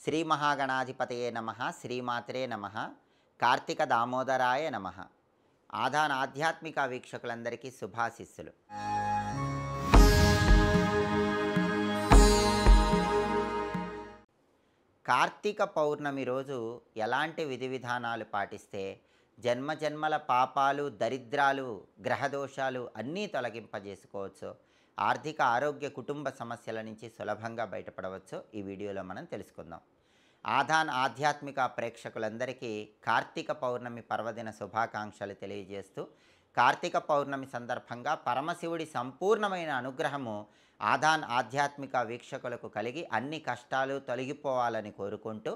శ్రీ మహాగణాధిపతయే నమః, శ్రీమాత్రే నమః, కార్తీక దామోదరాయ నమః. ఆధాన్ ఆధ్యాత్మిక వీక్షకులందరికీ శుభాశిస్సులు. కార్తీక పౌర్ణమి రోజు ఎలాంటి విధి విధానాలు పాటిస్తే జన్మజన్మల పాపాలు, దరిద్రాలు, గ్రహదోషాలు అన్నీ తొలగింపజేసుకోవచ్చు, ఆర్థిక ఆరోగ్య కుటుంబ సమస్యల నుంచి సులభంగా బయటపడవచ్చు, ఈ వీడియోలో మనం తెలుసుకుందాం. ఆధాన్ ఆధ్యాత్మిక ప్రేక్షకులందరికీ కార్తీక పౌర్ణమి పర్వదిన శుభాకాంక్షలు తెలియజేస్తూ, కార్తీక పౌర్ణమి సందర్భంగా పరమశివుడి సంపూర్ణమైన అనుగ్రహము ఆధాన్ ఆధ్యాత్మిక వీక్షకులకు కలిగి అన్ని కష్టాలు తొలగిపోవాలని కోరుకుంటూ,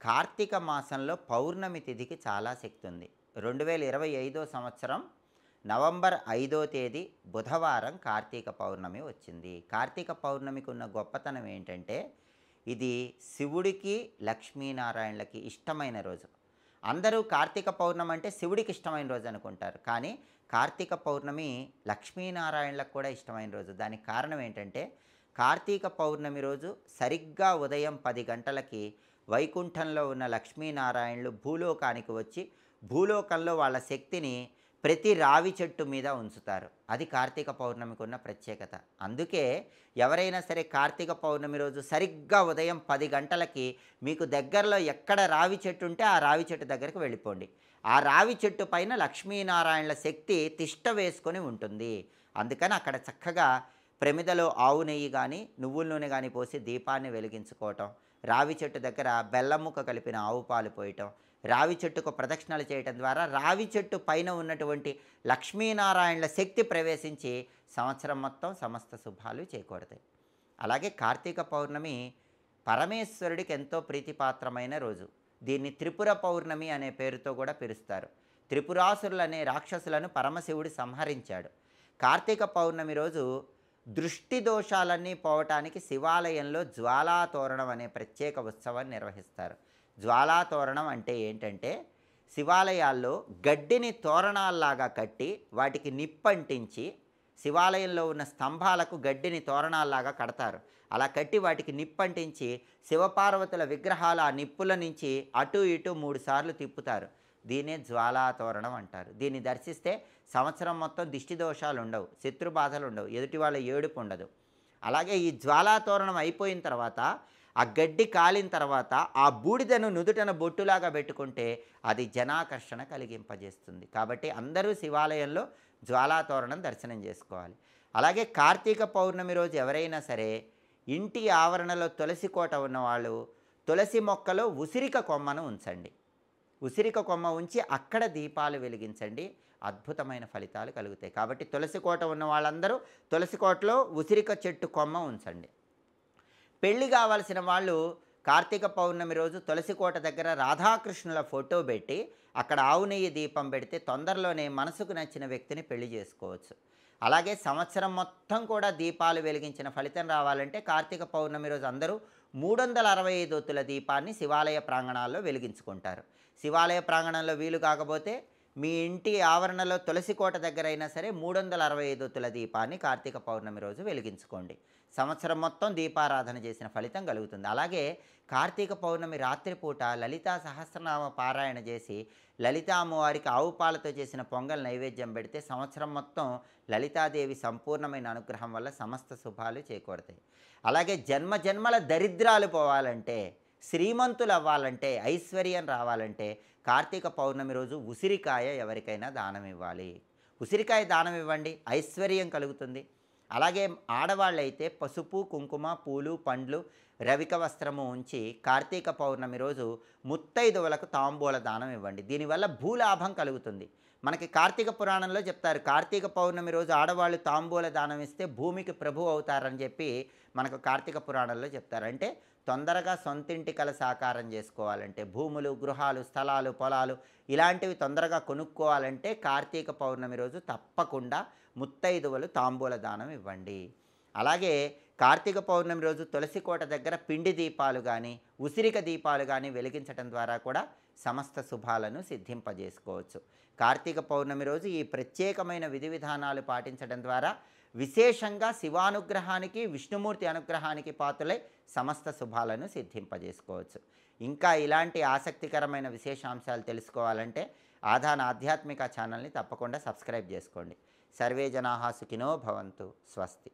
కార్తీక మాసంలో పౌర్ణమి తిథికి చాలా శక్తి ఉంది. 2025 సంవత్సరం నవంబర్ 5వ తేదీ బుధవారం కార్తీక పౌర్ణమి వచ్చింది. కార్తీక పౌర్ణమికి ఉన్న గొప్పతనం ఏంటంటే, ఇది శివుడికి లక్ష్మీనారాయణలకి ఇష్టమైన రోజు. అందరూ కార్తీక పౌర్ణమి అంటే శివుడికి ఇష్టమైన రోజు అనుకుంటారు, కానీ కార్తీక పౌర్ణమి లక్ష్మీనారాయణలకు కూడా ఇష్టమైన రోజు. దానికి కారణం ఏంటంటే, కార్తీక పౌర్ణమి రోజు సరిగ్గా ఉదయం 10 గంటలకి వైకుంఠంలో ఉన్న లక్ష్మీనారాయణలు భూలోకానికి వచ్చి భూలోకంలో వాళ్ళ శక్తిని ప్రతి రావి చెట్టు మీద ఉంచుతారు. అది కార్తీక పౌర్ణమికి ఉన్న ప్రత్యేకత. అందుకే ఎవరైనా సరే కార్తీక పౌర్ణమి రోజు సరిగ్గా ఉదయం 10 గంటలకి మీకు దగ్గరలో ఎక్కడ రావి చెట్టు ఉంటే ఆ రావి చెట్టు దగ్గరికి వెళ్ళిపోండి. ఆ రావి చెట్టు పైన లక్ష్మీనారాయణల శక్తి తిష్ట వేసుకొని ఉంటుంది. అందుకని అక్కడ చక్కగా ప్రమిదలో ఆవు నెయ్యి కానీ నువ్వుల నూనె కానీ పోసి దీపాన్ని వెలిగించుకోవటం, రావి చెట్టు దగ్గర బెల్లం ముక్క కలిపిన ఆవు పాలు పోయటం, రావి చెట్టుకు ప్రదక్షిణలు చేయటం ద్వారా రావి చెట్టు పైన ఉన్నటువంటి లక్ష్మీనారాయణల శక్తి ప్రవేశించి సంవత్సరం మొత్తం సమస్త శుభాలు చేకూడతాయి. అలాగే కార్తీక పౌర్ణమి పరమేశ్వరుడికి ఎంతో ప్రీతిపాత్రమైన రోజు. దీన్ని త్రిపుర పౌర్ణమి అనే పేరుతో కూడా పిలుస్తారు. త్రిపురాసురులు అనే రాక్షసులను పరమశివుడు సంహరించాడు. కార్తీక పౌర్ణమి రోజు దృష్టి దోషాలన్నీ పోవటానికి శివాలయంలో జ్వాలాతోరణం అనే ప్రత్యేక ఉత్సవాన్ని నిర్వహిస్తారు. జ్వాలాతోరణం అంటే ఏంటంటే, శివాలయాల్లో గడ్డిని తోరణాల్లాగా కట్టి వాటికి నిప్పంటించి, శివాలయంలో ఉన్న స్తంభాలకు గడ్డిని తోరణాల్లాగా కడతారు. అలా కట్టి వాటికి నిప్పంటించి శివపార్వతుల విగ్రహాలు ఆ నిప్పుల నుంచి అటు ఇటు 3 సార్లు తిప్పుతారు. దీనే జ్వాలాతోరణం అంటారు. దీన్ని దర్శిస్తే సంవత్సరం మొత్తం దిష్టి దోషాలు ఉండవు, శత్రుబాధలు ఉండవు, ఎదుటి వాళ్ళ ఏడుపు ఉండదు. అలాగే ఈ జ్వాలాతోరణం అయిపోయిన తర్వాత, ఆ గడ్డి కాలిన తర్వాత ఆ బూడిదను నుదుటన బొట్టులాగా పెట్టుకుంటే అది జనాకర్షణ కలిగింపజేస్తుంది. కాబట్టి అందరూ శివాలయంలో జ్వాలాతోరణం దర్శనం చేసుకోవాలి. అలాగే కార్తీక పౌర్ణమి రోజు ఎవరైనా సరే ఇంటి ఆవరణలో తులసి కోట ఉన్నవాళ్ళు తులసి మొక్కలో ఉసిరిక కొమ్మను ఉంచండి. ఉసిరిక కొమ్మ ఉంచి అక్కడ దీపాలు వెలిగించండి, అద్భుతమైన ఫలితాలు కలుగుతాయి. కాబట్టి తులసి కోట ఉన్న వాళ్ళందరూ తులసి కోటలో ఉసిరిక చెట్టు కొమ్మ ఉంచండి. పెళ్ళి కావాల్సిన వాళ్ళు కార్తీక పౌర్ణమి రోజు తులసి కోట దగ్గర రాధాకృష్ణుల ఫోటో పెట్టి అక్కడ ఆవు నెయ్యి దీపం పెడితే తొందరలోనే మనసుకు నచ్చిన వ్యక్తిని పెళ్లి చేసుకోవచ్చు. అలాగే సంవత్సరం మొత్తం కూడా దీపాలు వెలిగించిన ఫలితం రావాలంటే కార్తీక పౌర్ణమి రోజు అందరూ 365 ఒత్తుల దీపాన్ని శివాలయ ప్రాంగణాల్లో వెలిగించుకుంటారు. శివాలయ ప్రాంగణంలో వీలు కాకపోతే మీ ఇంటి ఆవరణలో తులసి కోట దగ్గర అయినా సరే 365 ఒత్తుల దీపాన్ని కార్తీక పౌర్ణమి రోజు వెలిగించుకోండి. సంవత్సరం మొత్తం దీపారాధన చేసిన ఫలితం కలుగుతుంది. అలాగే కార్తీక పౌర్ణమి రాత్రిపూట లలితా సహస్రనామ పారాయణ చేసి లలితా అమ్మవారికి ఆవు పాలతో చేసిన పొంగల్ నైవేద్యం పెడితే సంవత్సరం మొత్తం లలితాదేవి సంపూర్ణమైన అనుగ్రహం వల్ల సమస్త శుభాలు చేకూరుతాయి. అలాగే జన్మజన్మల దరిద్రాలు పోవాలంటే, శ్రీమంతులు అవ్వాలంటే, ఐశ్వర్యం రావాలంటే కార్తీక పౌర్ణమి రోజు ఉసిరికాయ ఎవరికైనా దానం ఇవ్వాలి. ఉసిరికాయ దానం ఇవ్వండి, ఐశ్వర్యం కలుగుతుంది. అలాగే ఆడవాళ్ళైతే పసుపు, కుంకుమ, పూలు, పండ్లు, రవిక వస్త్రము ఉంచి కార్తీక పౌర్ణమి రోజు ముత్తైదువులకు తాంబూల దానం ఇవ్వండి. దీనివల్ల భూలాభం కలుగుతుంది. మనకి కార్తీక పురాణంలో చెప్తారు, కార్తీక పౌర్ణమి రోజు ఆడవాళ్ళు తాంబూల దానం ఇస్తే భూమికి ప్రభు అవుతారని చెప్పి మనకు కార్తీక పురాణంలో చెప్తారు. అంటే తొందరగా సొంతింటి కల సాకారం చేసుకోవాలంటే, భూములు, గృహాలు, స్థలాలు, పొలాలు ఇలాంటివి తొందరగా కొనుక్కోవాలంటే కార్తీక పౌర్ణమి రోజు తప్పకుండా ముత్తైదువులు తాంబూల దానం ఇవ్వండి. అలాగే కార్తీక పౌర్ణమి రోజు తులసి కోట దగ్గర పిండి దీపాలు కానీ ఉసిరిక దీపాలు కానీ వెలిగించడం ద్వారా కూడా సమస్త శుభాలను సిద్ధింపజేసుకోవచ్చు. కార్తీక పౌర్ణమి రోజు ఈ ప్రత్యేకమైన విధి విధానాలు పాటించడం ద్వారా విశేషంగా శివానుగ్రహానికి, విష్ణుమూర్తి అనుగ్రహానికి పాత్రులై సమస్త శుభాలను సిద్ధింపజేసుకోవచ్చు. ఇంకా ఇలాంటి ఆసక్తికరమైన విశేషాంశాలు తెలుసుకోవాలంటే ఆధాన ఆధ్యాత్మిక ఛానల్ని తప్పకుండా సబ్స్క్రైబ్ చేసుకోండి. సర్వే జనాః సుఖినో భవంతు. స్వస్తి.